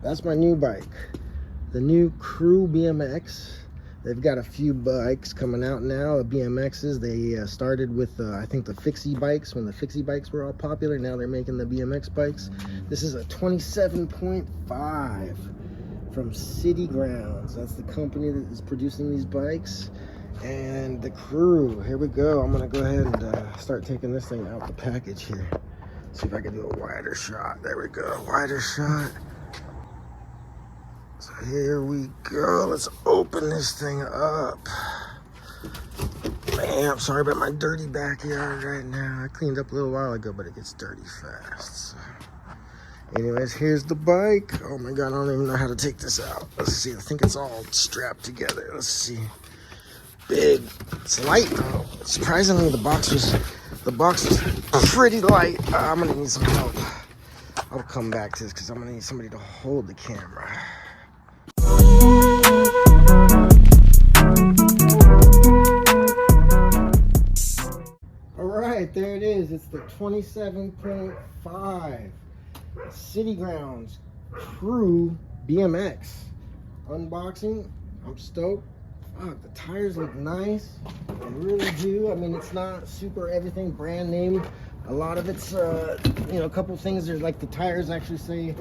That's my new bike, the new Crew BMX. They've got a few bikes coming out now, BMXs. They started with, I think, the fixie bikes when the fixie bikes were all popular. Now they're making the BMX bikes. This is a 27.5 from City Grounds. That's the company that is producing these bikes. And the Crew, here we go. I'm gonna go ahead and start taking this thing out the package here. See if I can do a wider shot. There we go, wider shot. So here we go. Let's open this thing up. Man, I'm sorry about my dirty backyard right now. I cleaned up a little while ago, but it gets dirty fast. So. Anyways, here's the bike. Oh my God, I don't even know how to take this out. Let's see, I think it's all strapped together. Let's see. Big. It's light though. Surprisingly, the box was pretty light. I'm gonna need some help. I'll come back to this because I'm gonna need somebody to hold the camera. All right, there it is. It's the 27.5 City Grounds Crew BMX unboxing. I'm stoked. Fuck, the tires look nice. They really do. I mean, it's not super everything brand name. A lot of it's, you know, a couple things are like the tires actually say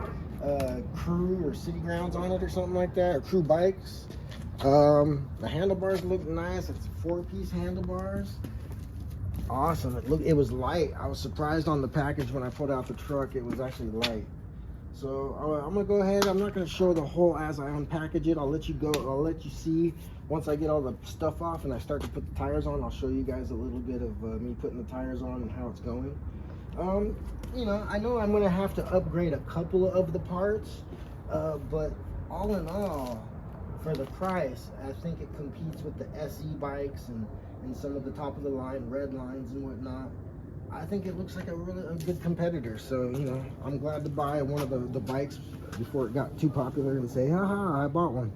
Crew or City Grounds on it or something like that, or Crew bikes. The handlebars look nice. It's 4-piece handlebars. Awesome. It was light. I was surprised on the package when I put out the truck. It was actually light. So I'm gonna go ahead. I'm not gonna show the whole as I unpackage it. I'll let you go. I'll let you see once I get all the stuff off and I start to put the tires on. I'll show you guys a little bit of me putting the tires on and how it's going. You know I'm gonna have to upgrade a couple of the parts, but all in all, for the price, I think it competes with the SE bikes and some of the top of the line red lines and whatnot. I think it looks like a good competitor. So, you know, I'm glad to buy one of the bikes before it got too popular and say, haha, I bought one.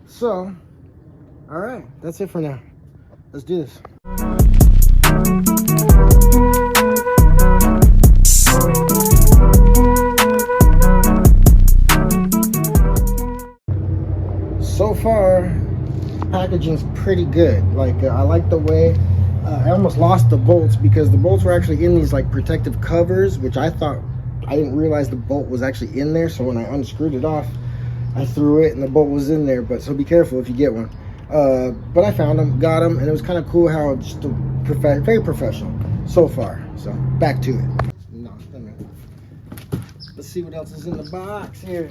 So, all right, that's it for now. Let's do this. So far, packaging's pretty good. Like, I like the way I almost lost the bolts because the bolts were actually in these like protective covers, which I didn't realize the bolt was actually in there. So when I unscrewed it off, I threw it and the bolt was in there. But so be careful if you get one. But I found them, got them, and it was kind of cool how it's just very professional so far. So back to it. Let's see what else is in the box here.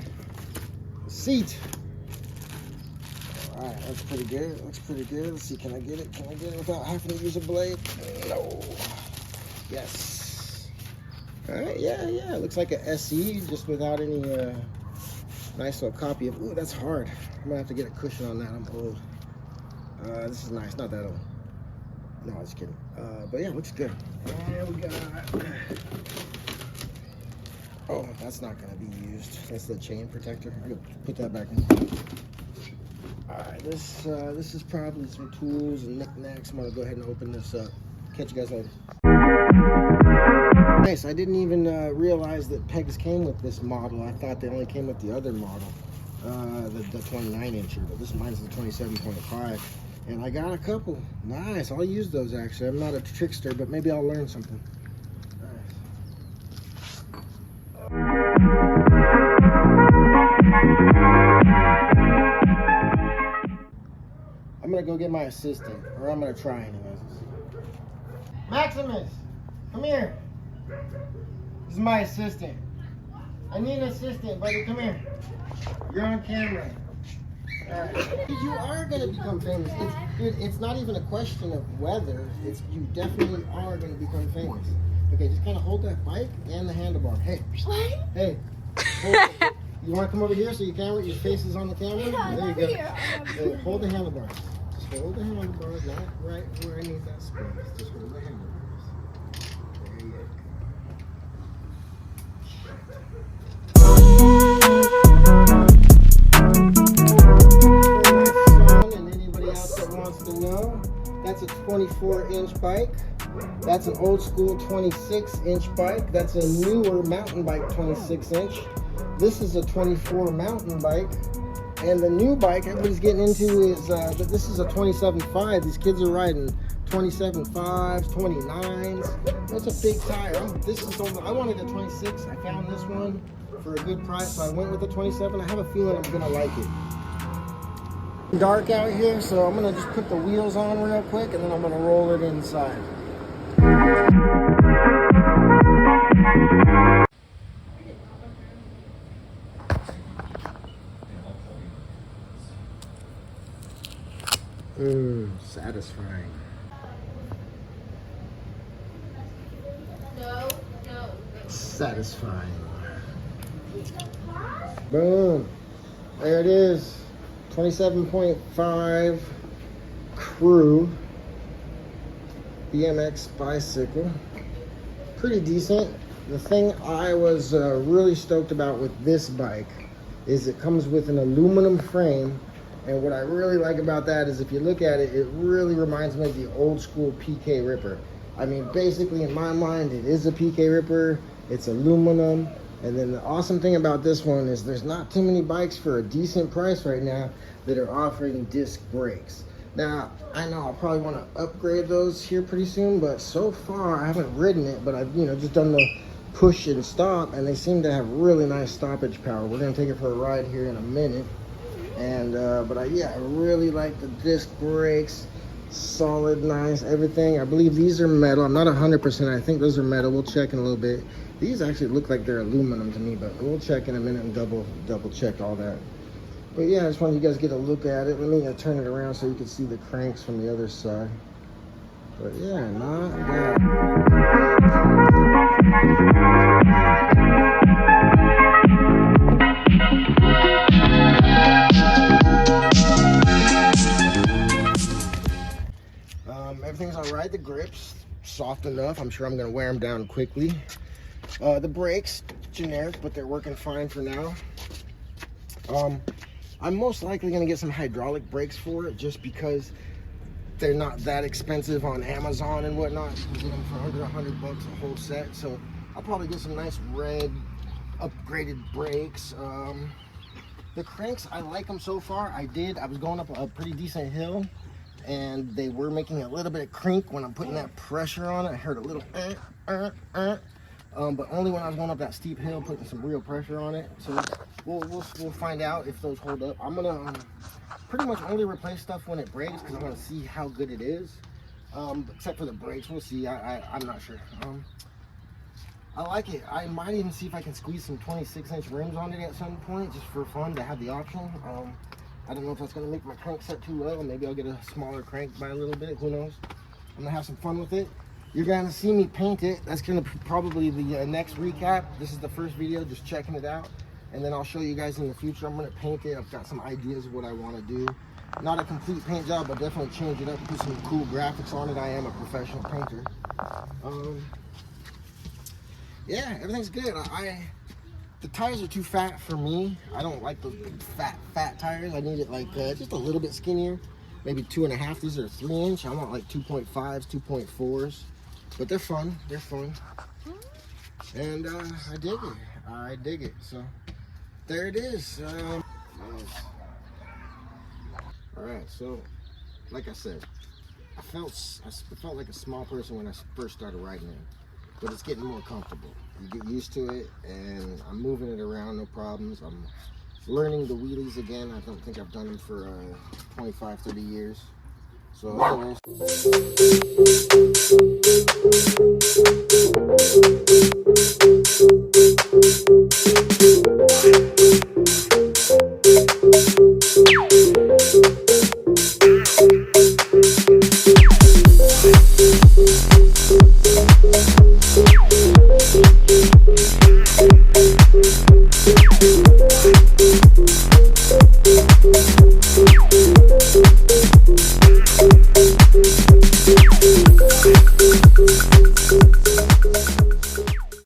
Seat. Alright, that's pretty good. Looks pretty good. Let's see, can I get it? Can I get it without having to use a blade? No. Yes. Alright, yeah. It looks like a SE, just without any nice little copy of. Ooh, that's hard. I'm gonna have to get a cushion on that. I'm old. This is nice, not that old. No, I was kidding. But yeah, looks good. And we got. Oh, that's not gonna be used. That's the chain protector. I'm gonna put that back in. Alright, this is probably some tools and knickknacks. I'm gonna go ahead and open this up. Catch you guys later. Nice, I didn't even realize that pegs came with this model. I thought they only came with the other model, the 29-incher, but mine's the 27.5. And I got a couple. Nice, I'll use those actually. I'm not a trickster, but maybe I'll learn something. I'm gonna go get my assistant, or I'm gonna try anyways. Maximus, come here. This is my assistant. I need an assistant, buddy. Come here. You're on camera. Alright. You are gonna become famous. It's not even a question of whether. You definitely are gonna become famous. Okay, just kind of hold that bike and the handlebar. Hey. What? Hey. You want to come over here so your face is on the camera? Yeah, there you go. Here. Hold the handlebars. Just hold the handlebars, not right where I need that space. Just hold the handlebars. There you go. For my son and anybody else that wants to know, that's a 24-inch bike. That's an old school 26-inch bike. That's a newer mountain bike 26-inch. This is a 24 mountain bike. And the new bike everybody's getting into is, this is a 27.5. These kids are riding 27.5s, 29s. That's a big tire. I wanted a 26. I found this one for a good price, so I went with the 27. I have a feeling I'm gonna like it. Dark out here, so I'm gonna just put the wheels on real quick and then I'm gonna roll it inside. Satisfying. No. Satisfying. Boom. There it is. 27.5 Crew BMX bicycle. Pretty decent. The thing I was really stoked about with this bike is it comes with an aluminum frame. And what I really like about that is if you look at it, it really reminds me of the old school PK Ripper. I mean, basically in my mind, it is a PK Ripper. It's aluminum. And then the awesome thing about this one is there's not too many bikes for a decent price right now that are offering disc brakes. Now, I know I'll probably want to upgrade those here pretty soon, but so far I haven't ridden it, but I've just done the push and stop, and they seem to have really nice stoppage power. We're gonna take it for a ride here in a minute. And I really like the disc brakes. Solid, nice, everything. I believe these are metal. I'm not 100%. I think those are metal. We'll check in a little bit. These actually look like they're aluminum to me, but we'll check in a minute and double check all that. But yeah, I just wanted you guys to get a look at it. Let me turn it around so you can see the cranks from the other side. But yeah, not bad. Everything's all right. The grips soft enough. I'm sure I'm gonna wear them down quickly. The brakes generic, but they're working fine for now. I'm most likely gonna get some hydraulic brakes for it just because they're not that expensive on Amazon and whatnot. You can get them for under $100 a whole set. So I'll probably get some nice red upgraded brakes. The cranks, I like them so far. I was going up a pretty decent hill and they were making a little bit of crink when I'm putting that pressure on it. I heard a little but only when I was going up that steep hill, putting some real pressure on it. So we'll find out if those hold up. I'm gonna pretty much only replace stuff when it breaks because I want to see how good it is. Except for the brakes, we'll see. I'm not sure. I like it. I might even see if I can squeeze some 26-inch rims on it at some point, just for fun to have the option. I don't know if that's gonna make my crank set too well. Maybe I'll get a smaller crank by a little bit. Who knows? I'm gonna have some fun with it. You're gonna see me paint it. That's gonna probably the next recap. This is the first video, just checking it out, and then I'll show you guys in the future. I'm gonna paint it. I've got some ideas of what I want to do. Not a complete paint job, but definitely change it up, put some cool graphics on it. I am a professional painter. Yeah, everything's good. The tires are too fat for me. I don't like those big fat tires. I need it like just a little bit skinnier, maybe 2.5. These are 3-inch. I want like 2.5s, 2.4s, but they're fun. They're fun, and I dig it. So there it is. All right. So, like I said, I felt like a small person when I first started riding it. But it's getting more comfortable. You get used to it, and I'm moving it around, no problems. I'm learning the wheelies again. I don't think I've done them for 25, 30 years. So anyways.